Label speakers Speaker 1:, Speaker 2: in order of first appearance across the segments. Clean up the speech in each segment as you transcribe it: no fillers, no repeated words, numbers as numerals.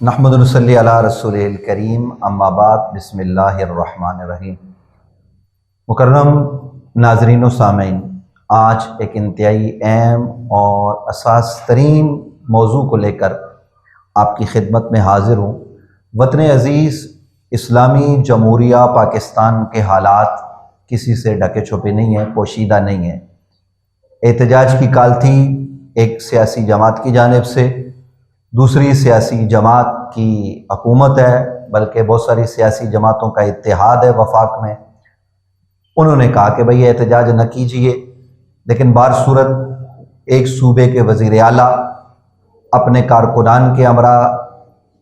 Speaker 1: نحمد ونصلی علی رسول الکریم اما بعد بسم اللہ الرحمن الرحیم۔ مکرم ناظرین و سامعین، آج ایک انتہائی اہم اور اساس ترین موضوع کو لے کر آپ کی خدمت میں حاضر ہوں۔ وطن عزیز اسلامی جمہوریہ پاکستان کے حالات کسی سے ڈھکے چھپے نہیں ہیں، پوشیدہ نہیں ہیں۔ احتجاج کی کال تھی ایک سیاسی جماعت کی جانب سے، دوسری سیاسی جماعت کی حکومت ہے، بلکہ بہت ساری سیاسی جماعتوں کا اتحاد ہے وفاق میں۔ انہوں نے کہا کہ بھئی احتجاج نہ کیجئے، لیکن بہر صورت ایک صوبے کے وزیر اعلیٰ اپنے کارکنان کے ہمراہ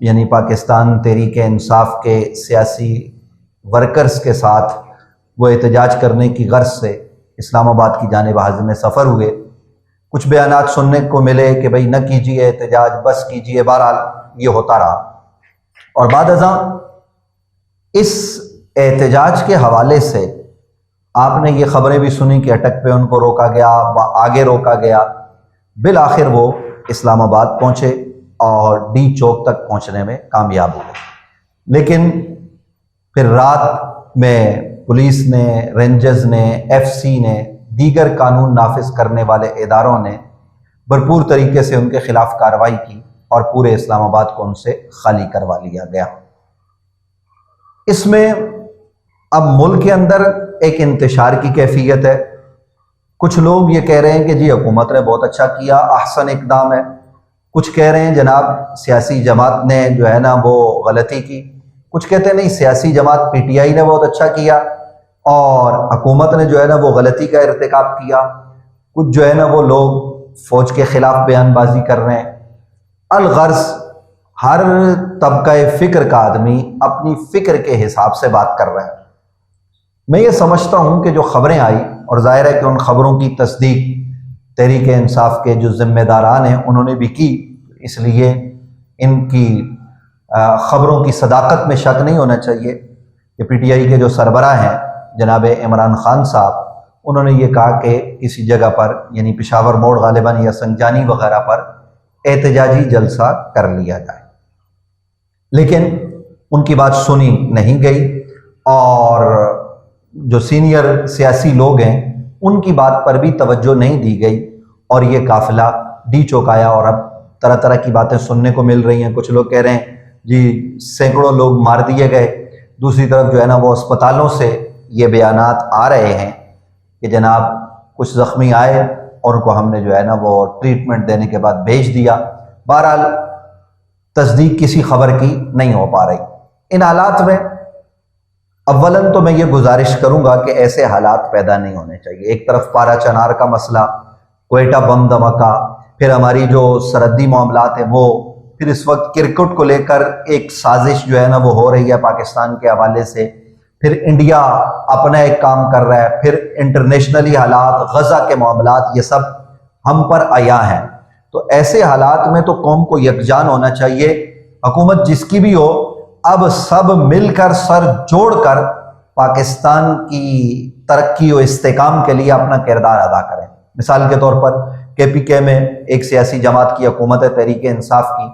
Speaker 1: یعنی پاکستان تحریک انصاف کے سیاسی ورکرز کے ساتھ وہ احتجاج کرنے کی غرض سے اسلام آباد کی جانب عازم سفر ہوئے۔ کچھ بیانات سننے کو ملے کہ بھئی نہ کیجئے احتجاج، بس کیجئے، بہرحال یہ ہوتا رہا۔ اور بعد ازاں اس احتجاج کے حوالے سے آپ نے یہ خبریں بھی سنی کہ اٹک پہ ان کو روکا گیا، آگے روکا گیا، بالآخر وہ اسلام آباد پہنچے اور ڈی چوک تک پہنچنے میں کامیاب ہوئے۔ لیکن پھر رات میں پولیس نے، رینجرز نے، ایف سی نے، دیگر قانون نافذ کرنے والے اداروں نے بھرپور طریقے سے ان کے خلاف کارروائی کی اور پورے اسلام آباد کو ان سے خالی کروا لیا گیا۔ اس میں اب ملک کے اندر ایک انتشار کی کیفیت ہے۔ کچھ لوگ یہ کہہ رہے ہیں کہ جی حکومت نے بہت اچھا کیا، احسن اقدام ہے۔ کچھ کہہ رہے ہیں جناب سیاسی جماعت نے جو ہے نا وہ غلطی کی۔ کچھ کہتے ہیں نہیں، سیاسی جماعت پی ٹی آئی نے بہت اچھا کیا اور حکومت نے جو ہے نا وہ غلطی کا ارتکاب کیا۔ کچھ جو ہے نا وہ لوگ فوج کے خلاف بیان بازی کر رہے ہیں۔ الغرض ہر طبقہ فکر کا آدمی اپنی فکر کے حساب سے بات کر رہا ہے۔ میں یہ سمجھتا ہوں کہ جو خبریں آئی، اور ظاہر ہے کہ ان خبروں کی تصدیق تحریک انصاف کے جو ذمہ داران ہیں انہوں نے بھی کی، اس لیے ان کی خبروں کی صداقت میں شک نہیں ہونا چاہیے کہ پی ٹی آئی کے جو سربراہ ہیں جناب عمران خان صاحب، انہوں نے یہ کہا کہ کسی جگہ پر یعنی پشاور موڑ غالباً یا سنجانی وغیرہ پر احتجاجی جلسہ کر لیا جائے، لیکن ان کی بات سنی نہیں گئی اور جو سینئر سیاسی لوگ ہیں ان کی بات پر بھی توجہ نہیں دی گئی، اور یہ قافلہ ڈی چوک آیا۔ اور اب طرح طرح کی باتیں سننے کو مل رہی ہیں۔ کچھ لوگ کہہ رہے ہیں جی سینکڑوں لوگ مار دیے گئے، دوسری طرف جو ہے نا وہ اسپتالوں سے یہ بیانات آ رہے ہیں کہ جناب کچھ زخمی آئے اور ان کو ہم نے جو ہے نا وہ ٹریٹمنٹ دینے کے بعد بھیج دیا۔ بہرحال تصدیق کسی خبر کی نہیں ہو پا رہی۔ ان حالات میں اولاً تو میں یہ گزارش کروں گا کہ ایسے حالات پیدا نہیں ہونے چاہیے۔ ایک طرف پارا چنار کا مسئلہ، کوئٹہ بم دھماکہ، پھر ہماری جو سرحدی معاملات ہیں وہ، پھر اس وقت کرکٹ کو لے کر ایک سازش جو ہے نا وہ ہو رہی ہے پاکستان کے حوالے سے، پھر انڈیا اپنا ایک کام کر رہا ہے، پھر انٹرنیشنلی حالات، غزہ کے معاملات، یہ سب ہم پر عیاں ہیں۔ تو ایسے حالات میں تو قوم کو یکجان ہونا چاہیے۔ حکومت جس کی بھی ہو، اب سب مل کر سر جوڑ کر پاکستان کی ترقی و استحکام کے لیے اپنا کردار ادا کریں۔ مثال کے طور پر کے پی کے میں ایک سیاسی جماعت کی حکومت ہے تحریک انصاف کی،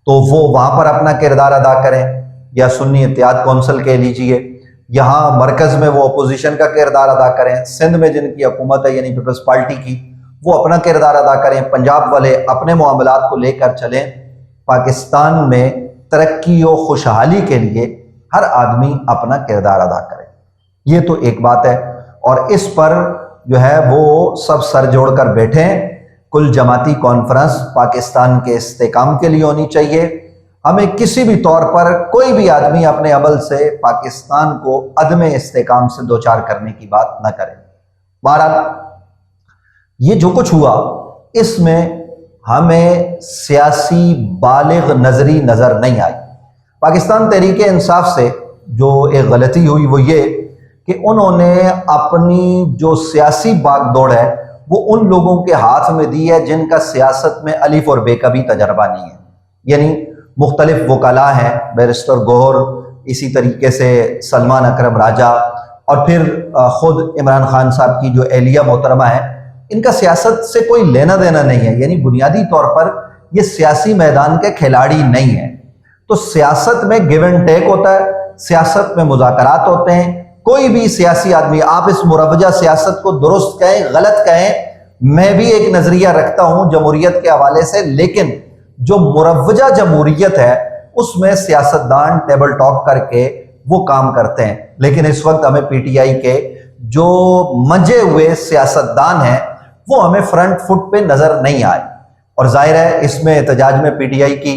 Speaker 1: تو وہ وہاں پر اپنا کردار ادا کریں، یا سنی اتحاد کونسل کہہ لیجئے، یہاں مرکز میں وہ اپوزیشن کا کردار ادا کریں، سندھ میں جن کی حکومت ہے یعنی پیپلز پارٹی کی، وہ اپنا کردار ادا کریں، پنجاب والے اپنے معاملات کو لے کر چلیں۔ پاکستان میں ترقی و خوشحالی کے لیے ہر آدمی اپنا کردار ادا کرے، یہ تو ایک بات ہے۔ اور اس پر جو ہے وہ سب سر جوڑ کر بیٹھیں۔ کل جماعتی کانفرنس پاکستان کے استحکام کے لیے ہونی چاہیے۔ ہمیں کسی بھی طور پر کوئی بھی آدمی اپنے عمل سے پاکستان کو عدم استحکام سے دوچار کرنے کی بات نہ کرے۔ بہرحال یہ جو کچھ ہوا اس میں ہمیں سیاسی بالغ نظری نظر نہیں آئی۔ پاکستان تحریک انصاف سے جو ایک غلطی ہوئی وہ یہ کہ انہوں نے اپنی جو سیاسی باغ دوڑ ہے وہ ان لوگوں کے ہاتھ میں دی ہے جن کا سیاست میں الف اور بے کا بھی تجربہ نہیں ہے، یعنی مختلف وکلاء ہیں، بیرسٹر گوہر، اسی طریقے سے سلمان اکرم راجہ، اور پھر خود عمران خان صاحب کی جو اہلیہ محترمہ ہے، ان کا سیاست سے کوئی لینا دینا نہیں ہے، یعنی بنیادی طور پر یہ سیاسی میدان کے کھلاڑی نہیں ہیں۔ تو سیاست میں گیو اینڈ ٹیک ہوتا ہے، سیاست میں مذاکرات ہوتے ہیں. کوئی بھی سیاسی آدمی، آپ اس مروجہ سیاست کو درست کہیں غلط کہیں، میں بھی ایک نظریہ رکھتا ہوں جمہوریت کے حوالے سے، لیکن جو مروجہ جمہوریت ہے اس میں سیاستدان ٹیبل ٹاک کر کے وہ کام کرتے ہیں. لیکن اس وقت ہمیں پی ٹی آئی کے جو منجے ہوئے سیاستدان ہیں وہ ہمیں فرنٹ فٹ پہ نظر نہیں آئے. اور ظاہر ہے اس میں احتجاج میں پی ٹی آئی کی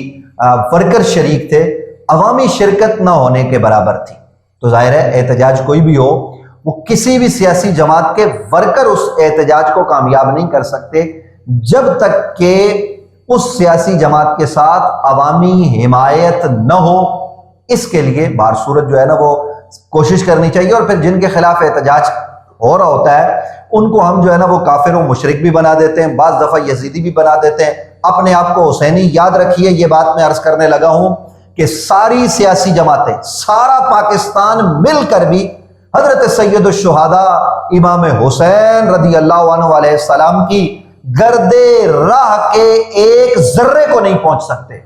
Speaker 1: ورکر شریک تھے، عوامی شرکت نہ ہونے کے برابر تھی. تو ظاہر ہے احتجاج کوئی بھی ہو، وہ کسی بھی سیاسی جماعت کے ورکر اس احتجاج کو کامیاب نہیں کر سکتے جب تک کہ اس سیاسی جماعت کے ساتھ عوامی حمایت نہ ہو. اس کے لیے بہر صورت جو ہے نا وہ کوشش کرنی چاہیے. اور پھر جن کے خلاف احتجاج ہو رہا ہوتا ہے ان کو ہم جو ہے نا وہ کافر و مشرک بھی بنا دیتے ہیں، بعض دفعہ یزیدی بھی بنا دیتے ہیں، اپنے آپ کو حسینی. یاد رکھیے یہ بات میں عرض کرنے لگا ہوں کہ ساری سیاسی جماعتیں، سارا پاکستان مل کر بھی حضرت سید الشہداء امام حسین رضی اللہ عنہ علیہ السلام کی گرد راہ کے ایک ذرے کو نہیں پہنچ سکتے.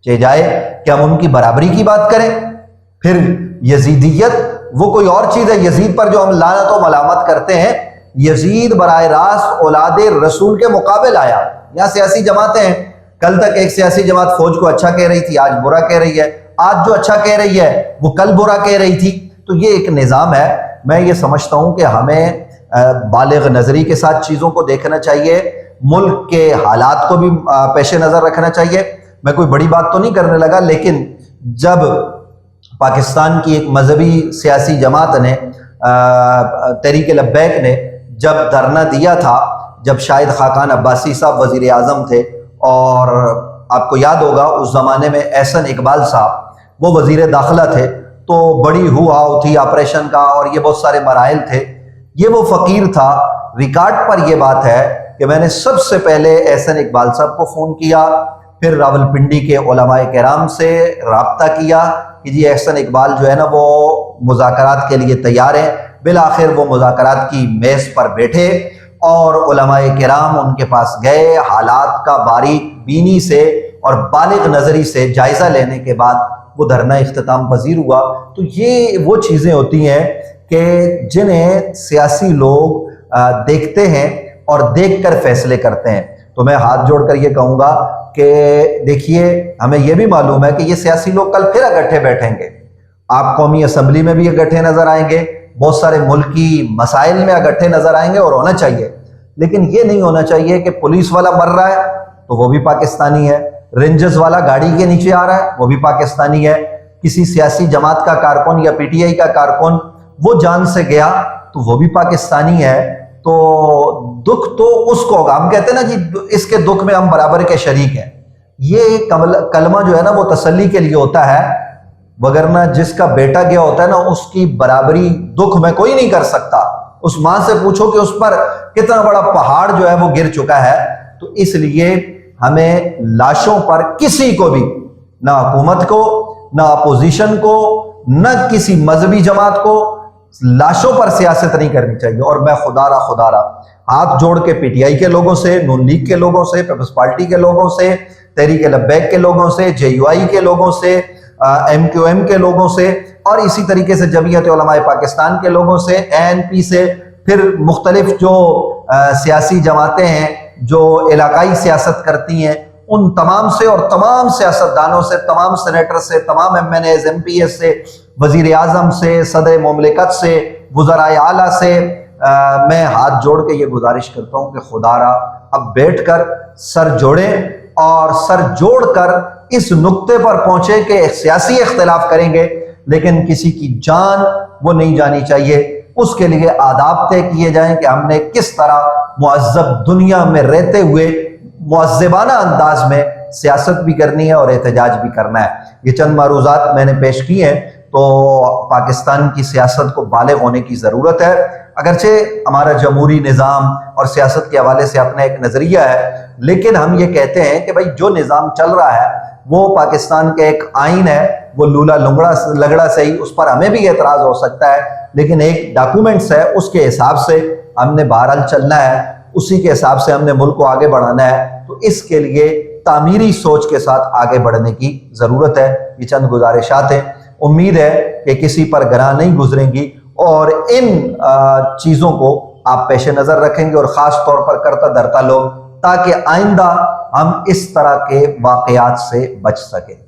Speaker 1: چاہے جائے کہ ہم ان کی برابری کی بات کریں. پھر یزیدیت وہ کوئی اور چیز ہے. یزید پر جو ہم لعنت و ملامت کرتے ہیں، یزید براہ راست اولاد رسول کے مقابل آیا. یہاں سیاسی جماعتیں ہیں، کل تک ایک سیاسی جماعت فوج کو اچھا کہہ رہی تھی، آج برا کہہ رہی ہے. آج جو اچھا کہہ رہی ہے وہ کل برا کہہ رہی تھی. تو یہ ایک نظام ہے. میں یہ سمجھتا ہوں کہ ہمیں بالغ نظری کے ساتھ چیزوں کو دیکھنا چاہیے، ملک کے حالات کو بھی پیش نظر رکھنا چاہیے. میں کوئی بڑی بات تو نہیں کرنے لگا، لیکن جب پاکستان کی ایک مذہبی سیاسی جماعت نے تحریک لبیک نے جب دھرنا دیا تھا، جب شاہد خاقان عباسی صاحب وزیر اعظم تھے، اور آپ کو یاد ہوگا اس زمانے میں احسن اقبال صاحب وہ وزیر داخلہ تھے، تو بڑی ہو تھی آپریشن کا اور یہ بہت سارے مراحل تھے. یہ وہ فقیر تھا، ریکارڈ پر یہ بات ہے کہ میں نے سب سے پہلے احسن اقبال صاحب کو فون کیا، پھر راولپنڈی کے علماء کرام سے رابطہ کیا کہ جی احسن اقبال جو ہے نا وہ مذاکرات کے لیے تیار ہیں. بالآخر وہ مذاکرات کی میز پر بیٹھے اور علماء کرام ان کے پاس گئے. حالات کا باریک بینی سے اور بالغ نظری سے جائزہ لینے کے بعد وہ دھرنا اختتام پذیر ہوا. تو یہ وہ چیزیں ہوتی ہیں کہ جنہیں سیاسی لوگ دیکھتے ہیں اور دیکھ کر فیصلے کرتے ہیں. تو میں ہاتھ جوڑ کر یہ کہوں گا کہ دیکھیے ہمیں یہ بھی معلوم ہے کہ یہ سیاسی لوگ کل پھر اکٹھے بیٹھیں گے. آپ قومی اسمبلی میں بھی اکٹھے نظر آئیں گے، بہت سارے ملکی مسائل میں اکٹھے نظر آئیں گے، اور ہونا چاہیے. لیکن یہ نہیں ہونا چاہیے کہ پولیس والا مر رہا ہے تو وہ بھی پاکستانی ہے، رینجرز والا گاڑی کے نیچے آ رہا ہے وہ بھی پاکستانی ہے، کسی سیاسی جماعت کا کارکن یا پی ٹی آئی کا کارکن وہ جان سے گیا تو وہ بھی پاکستانی ہے. تو دکھ تو اس کو ہوگا. ہم کہتے ہیں نا جی اس کے دکھ میں ہم برابر کے شریک ہیں. یہ کلمہ جو ہے نا وہ تسلی کے لیے ہوتا ہے، وگرنہ جس کا بیٹا گیا ہوتا ہے نا اس کی برابری دکھ میں کوئی نہیں کر سکتا. اس ماں سے پوچھو کہ اس پر کتنا بڑا پہاڑ جو ہے وہ گر چکا ہے. تو اس لیے ہمیں لاشوں پر کسی کو بھی، نہ حکومت کو، نہ اپوزیشن کو، نہ کسی مذہبی جماعت کو لاشوں پر سیاست نہیں کرنی چاہیے. اور میں خدا را ہاتھ جوڑ کے پی ٹی آئی کے لوگوں سے، نون لیگ کے لوگوں سے، پیپلز پارٹی کے لوگوں سے، تحریک لبیک کے لوگوں سے، جے یو آئی کے لوگوں سے، ایم کیو ایم کے لوگوں سے، اور اسی طریقے سے جمعیت علماء پاکستان کے لوگوں سے، اے این پی سے، پھر مختلف جو سیاسی جماعتیں ہیں جو علاقائی سیاست کرتی ہیں، ان تمام سے اور تمام سیاستدانوں سے، تمام سینیٹر سے، تمام M N As, M P S سے، وزیر اعظم سے، صدر مملکت سے، وزرائے اعلیٰ سے میں ہاتھ جوڑ کے یہ گزارش کرتا ہوں کہ خدا را اب بیٹھ کر سر جوڑیں اور سر جوڑ کر اس نقطے پر پہنچے کہ سیاسی اختلاف کریں گے لیکن کسی کی جان وہ نہیں جانی چاہیے. اس کے لیے آداب طے کیے جائیں کہ ہم نے کس طرح مہذب دنیا میں رہتے ہوئے مہذبانہ انداز میں سیاست بھی کرنی ہے اور احتجاج بھی کرنا ہے. یہ چند معروضات میں نے پیش کی ہیں. تو پاکستان کی سیاست کو بالغ ہونے کی ضرورت ہے. اگرچہ ہمارا جمہوری نظام اور سیاست کے حوالے سے اپنا ایک نظریہ ہے، لیکن ہم یہ کہتے ہیں کہ بھائی جو نظام چل رہا ہے وہ پاکستان کا ایک آئین ہے، وہ لولا لنگڑا صحیح، اس پر ہمیں بھی اعتراض ہو سکتا ہے، لیکن ایک ڈاکومنٹس ہے، اس کے حساب سے ہم نے بہرحال چلنا ہے، اسی کے حساب سے ہم نے ملک کو آگے بڑھانا ہے. تو اس کے لیے تعمیری سوچ کے ساتھ آگے بڑھنے کی ضرورت ہے۔ یہ چند گزارشات ہیں، امید ہے کہ کسی پر گراں نہیں گزریں گی اور ان چیزوں کو آپ پیش نظر رکھیں گے، اور خاص طور پر کرتا دھرتا لوگ، تاکہ آئندہ ہم اس طرح کے واقعات سے بچ سکیں۔